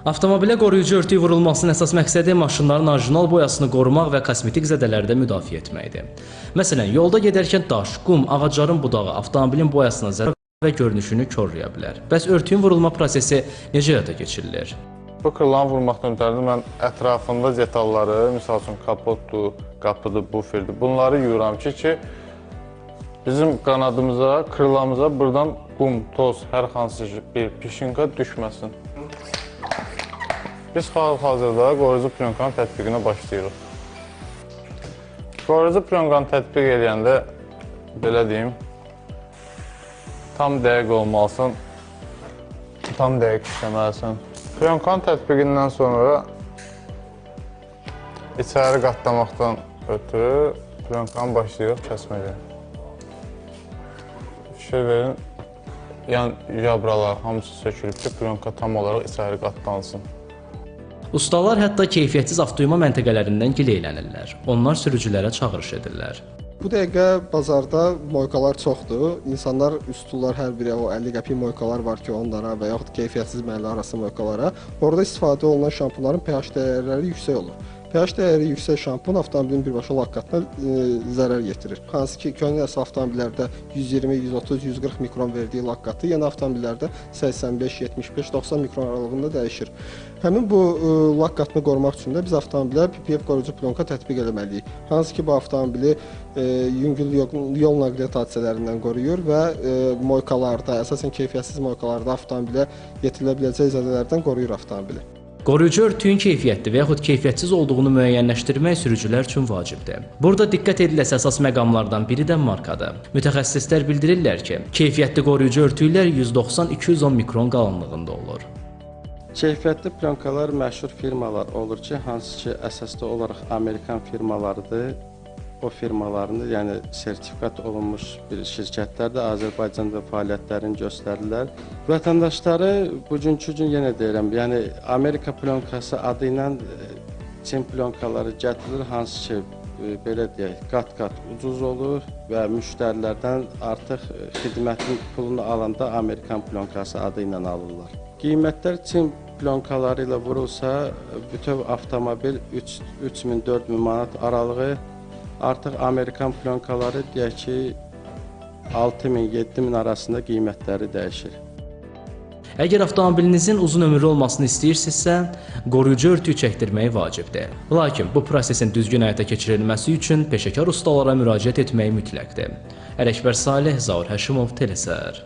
Avtomobilə qoruyucu örtük vurulmasının əsas məqsədi maşınların orijinal boyasını qorumaq və kosmetik zədələrdən müdafiə etməkdir. Məsələn, yolda gedərkən daş, qum, ağacların budağı avtomobilin boyasına zərər və görünüşünü korlaya bilər. Bəs örtüyün vurulma prosesi necə həyata keçirilir? Bu kırılan vurmaqdan ötəri mən ətrafında detalları, misal üçün kapotdur, qapıdır, buferdir, bunları yuyuram ki, bizim qanadımıza, kırılamıza buradan qum, toz, hər hansı bir pişinka düşməsin. Biz hal-hazırda qoruyucu plyonkanın tətbiqinə başlayırıq. Qoruyucu plyonkanı tətbiq edəndə, belə deyim, tam dəqiq olmalısın, tam dəqiq işləməlisin. Plyonkanın tətbiqindən sonra içəri qatlamaqdan ötürü plyonkanı başlayırıq kəsməyə. Fikir verin, yan yabralar hamısı sökülüb ki, plyonka tam olaraq içəri qatlansın. Ustalar hətta keyfiyyətsiz avtoyuma məntəqələrindən gileylənirlər. Onlar sürücülərə çağırış edirlər. Bu dəqiqə bazarda moykalar çoxdur. İnsanlar üstünlər hər biri o 50 qəpik moykalar var ki, onlara və yaxud keyfiyyətsiz məhəllə arası moykalara. Orada istifadə olunan şampunların pH dəyərləri yüksək olur. pH dəyəri yüksək şampun avtomobilin birbaşa laqqatına zərər yetirir. Hansı ki, köhnə nəsil avtomobillərdə 120, 130, 140 mikron verdiyi laqqatı, yeni avtomobillərdə 85, 75, 90 mikron aralığında dəyişir. Həmin bu laqqatını qorumaq üçün də biz avtomobilə PPF qoruyucu plyonka tətbiq etməliyik. Hansı ki, bu avtomobili yüngül yol nəqliyyat hadisələrindən qoruyur və moykalarda, əsasən keyfiyyətsiz moykalarda avtomobilə yetirilə biləcək zədələrdən qoruyur avtomobili. Qoruyucu örtüyün keyfiyyətli və yaxud keyfiyyətsiz olduğunu müəyyənləşdirmək sürücülər üçün vacibdir. Burada diqqət ediləsi əsas məqamlardan biri də markadır. Mütəxəssislər bildirirlər ki, keyfiyyətli qoruyucu örtüklər 190-210 mikron qalınlığında olur. Keyfiyyətli plyonkalar məşhur firmalar olur ki, hansı ki, əsasda olaraq Amerikan firmalarıdır. O firmalarını, yəni sertifikat olunmuş bir şirkətlər də Azərbaycanda fəaliyyətlərini göstərirlər. Vətəndaşları bugünkü gün yenə deyirəm, yəni Amerika plyonkası adı ilə Çin plionkaları gətirilir, hansı ki, belə deyək, qat-qat ucuz olur və müştərilərdən artıq xidmətin pulunu alanda Amerikan plyonkası adı ilə alırlar. Qiymətlər Çin plionkaları ilə vurulsa, bütöv avtomobil 3000-4000 manat aralığı, artıq Amerikan plionkaları deyək ki, 6000-7000 arasında qiymətləri dəyişir. Əgər avtomobilinizin uzun ömürlü olmasını istəyirsinizsə, qoruyucu örtük çəkdirmək vacibdir. Lakin bu prosesin düzgün həyata keçirilməsi üçün peşəkar ustalara müraciət etmək mütləqdir. Ələkbər Salih, Zaur Həşimov, Telesər.